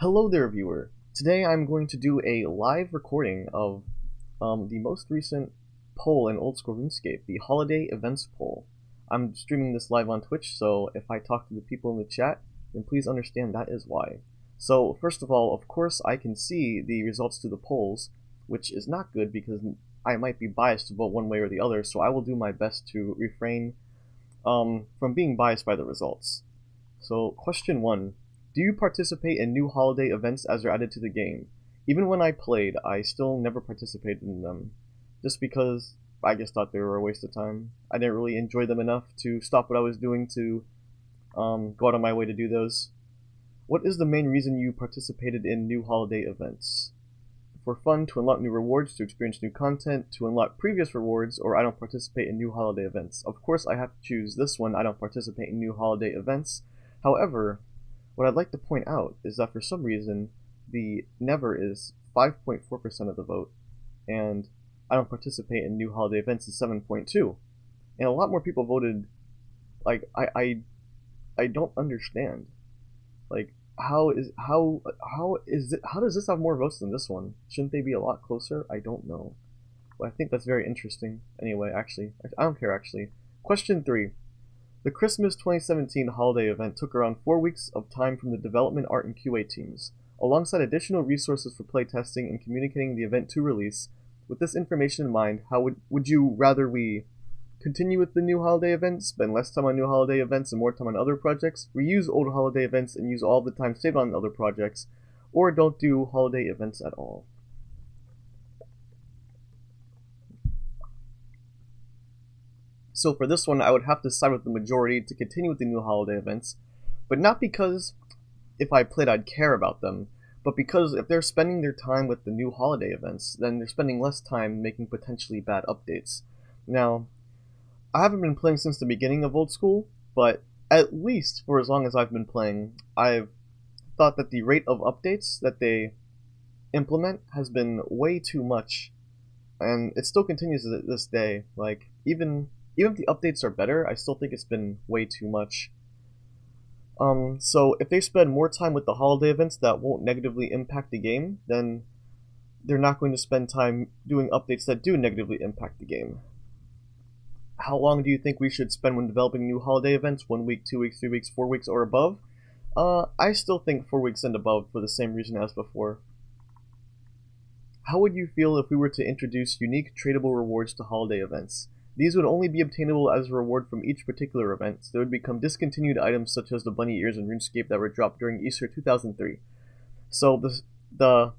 Hello there, viewer. Today I'm going to do a live recording of the most recent poll in Old School RuneScape, the Holiday Events poll. I'm streaming this live on Twitch, so if I talk to the people in the chat, then please understand that is why. So, first of all, of course, I can see the results to the polls, which is not good because I might be biased to vote one way or the other, so I will do my best to refrain from being biased by the results. So, question 1. Do you participate in new holiday events as they're added to the game? Even when I played, I still never participated in them, just because I just thought they were a waste of time. I didn't really enjoy them enough to stop what I was doing to go out of my way to do those. What is the main reason you participated in new holiday events? For fun, to unlock new rewards, to experience new content, to unlock previous rewards, or I don't participate in new holiday events. Of course, I have to choose this one. I don't participate in new holiday events. However, what I'd like to point out is that for some reason, the never is 5.4% of the vote, and I don't participate in new holiday events is 7.2. And a lot more people voted, like, I don't understand. Like, how does this have more votes than this one? Shouldn't they be a lot closer? I don't know. But I think that's very interesting. Anyway, actually, I don't care actually. Question 3. The Christmas 2017 holiday event took around 4 weeks of time from the development, art, and QA teams, alongside additional resources for playtesting and communicating the event to release. With this information in mind, how would you rather we continue with the new holiday events, spend less time on new holiday events and more time on other projects, reuse old holiday events and use all the time saved on other projects, or don't do holiday events at all? So for this one, I would have to side with the majority to continue with the new holiday events, but not because if I played I'd care about them, but because if they're spending their time with the new holiday events, then they're spending less time making potentially bad updates. Now, I haven't been playing since the beginning of Old School, but at least for as long as I've been playing, I've thought that the rate of updates that they implement has been way too much, and it still continues to this day. Like, even if the updates are better, I still think it's been way too much. So if they spend more time with the holiday events that won't negatively impact the game, then they're not going to spend time doing updates that do negatively impact the game. How long do you think we should spend when developing new holiday events? 1 week, 2 weeks, 3 weeks, 4 weeks, or above? I still think 4 weeks and above for the same reason as before. How would you feel if we were to introduce unique tradable rewards to holiday events? These would only be obtainable as a reward from each particular event. So they would become discontinued items such as the bunny ears in RuneScape that were dropped during Easter 2003. So the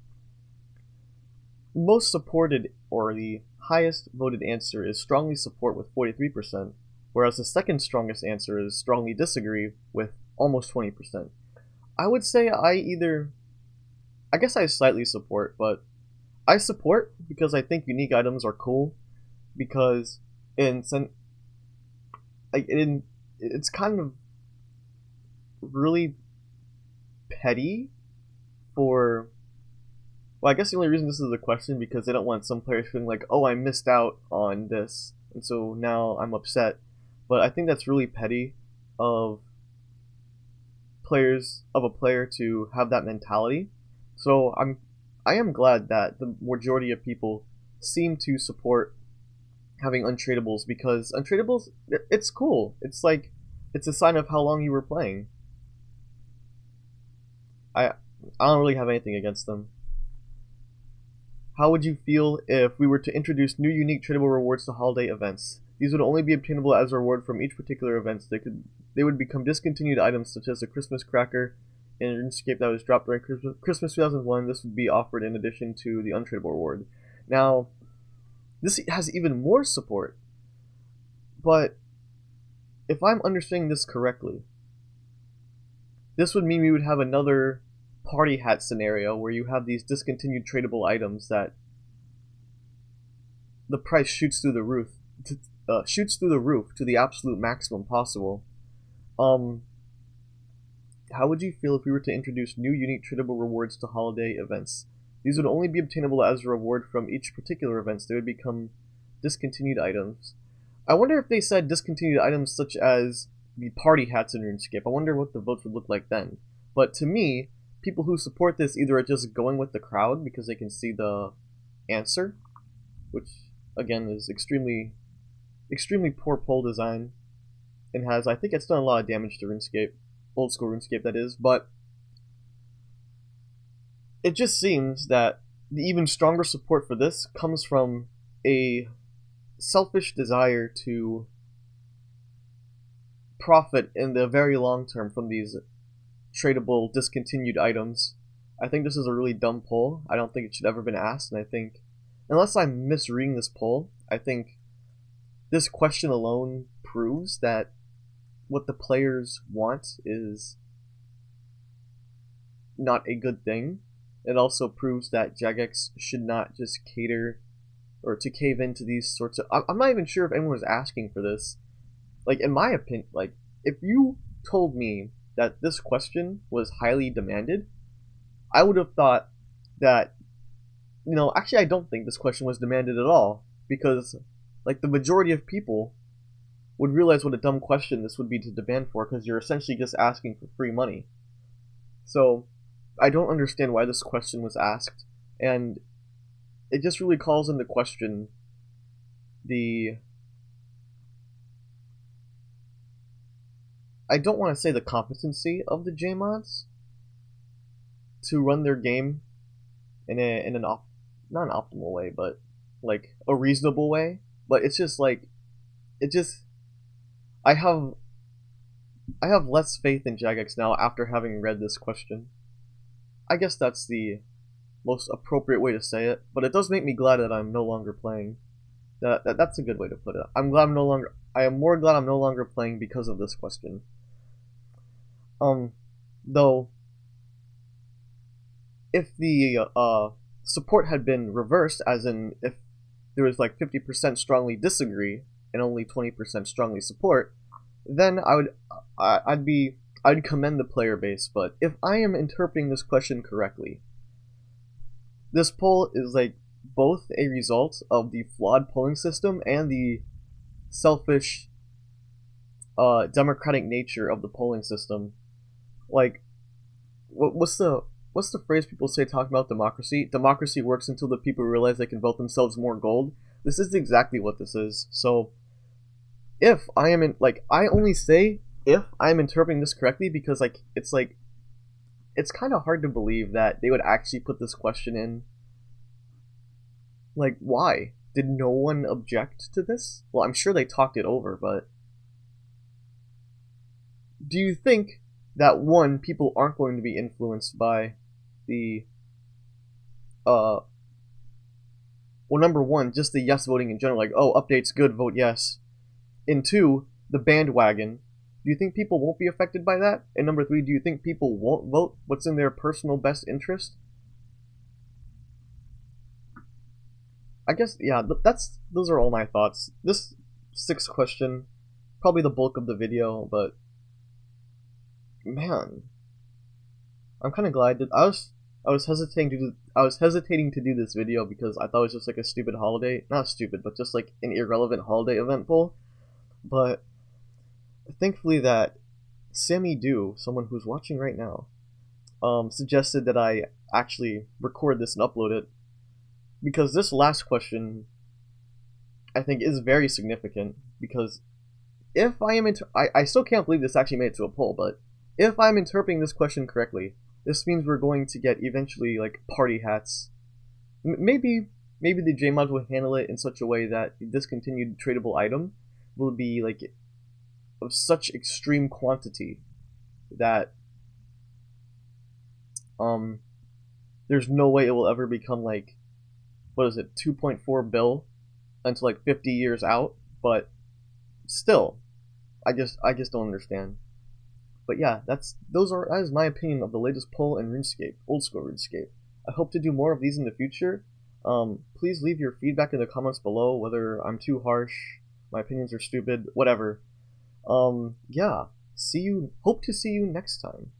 most supported, or the highest voted answer, is strongly support with 43%, whereas the second strongest answer is strongly disagree with almost 20%. I would say I guess I slightly support, but I support because I think unique items are cool, because it's kind of really petty for, well, I guess the only reason this is a question because they don't want some players feeling like, oh, I missed out on this, and so now I'm upset. But I think that's really petty of a player to have that mentality. So I am glad that the majority of people seem to support having untradables, because untradables, it's cool. It's like, it's a sign of how long you were playing. I don't really have anything against them. How would you feel if we were to introduce new unique tradable rewards to holiday events? These would only be obtainable as a reward from each particular event. They would become discontinued items such as the Christmas cracker in RuneScape that was dropped during Christmas 2001. This would be offered in addition to the untradable reward. Now, this has even more support, but if I'm understanding this correctly, this would mean we would have another party hat scenario where you have these discontinued tradable items that the price shoots through the roof to the absolute maximum possible. How would you feel if we were to introduce new unique tradable rewards to holiday events? These would only be obtainable as a reward from each particular event. They would become discontinued items. I wonder if they said discontinued items such as the party hats in RuneScape. I wonder what the votes would look like then. But to me, people who support this either are just going with the crowd because they can see the answer, which again is extremely poor poll design, and I think it's done a lot of damage to RuneScape, old school RuneScape that is, but it just seems that the even stronger support for this comes from a selfish desire to profit in the very long term from these tradable discontinued items. I think this is a really dumb poll. I don't think it should ever been asked, and I think, unless I'm misreading this poll, I think this question alone proves that what the players want is not a good thing. It also proves that Jagex should not just cater or to cave into these sorts of... I'm not even sure if anyone was asking for this. Like, in my opinion, like, if you told me that this question was highly demanded, I would have thought that, actually I don't think this question was demanded at all, because, like, the majority of people would realize what a dumb question this would be to demand for, because you're essentially just asking for free money. So, I don't understand why this question was asked, and it just really calls into question the... I don't want to say the competency of the JMods to run their game in not an optimal way, but like a reasonable way. But it's just like, I have less faith in Jagex now after having read this question. I guess that's the most appropriate way to say it, but it does make me glad that I'm no longer playing. That's a good way to put it. I am more glad I'm no longer playing because of this question. Though, if the support had been reversed, as in if there was like 50% strongly disagree and only 20% strongly support, then I'd commend the player base. But if I am interpreting this question correctly, this poll is like both a result of the flawed polling system and the selfish democratic nature of the polling system. Like, what's the phrase people say talking about democracy? Democracy works until the people realize they can vote themselves more gold. This is exactly what this is. So, if I am I only say if I'm interpreting this correctly because it's kind of hard to believe that they would actually put this question in. Like, why? Did no one object to this? Well, I'm sure they talked it over, but do you think that, one, people aren't going to be influenced by the well, number one, just the yes voting in general, like, oh, update's good, vote yes. And two, the bandwagon. Do you think people won't be affected by that? And number three, do you think people won't vote what's in their personal best interest? I guess, yeah, those are all my thoughts. This sixth question, probably the bulk of the video, but man, I'm kind of glad that I was hesitating to do this video because I thought it was just like a stupid holiday, not stupid, but just like an irrelevant holiday event poll. But thankfully that Sammy Do, someone who's watching right now, suggested that I actually record this and upload it, because this last question I think is very significant, because if I am I still can't believe this actually made it to a poll, but if I'm interpreting this question correctly, this means we're going to get eventually like party hats. Maybe the JMod will handle it in such a way that the discontinued tradable item will be like of such extreme quantity that there's no way it will ever become like, what is it, 2.4 bill until like 50 years out. But still, I just don't understand. But yeah, that is my opinion of the latest poll in RuneScape, old school RuneScape. I hope to do more of these in the future. Please leave your feedback in the comments below, whether I'm too harsh, my opinions are stupid, whatever. Yeah, hope to see you next time.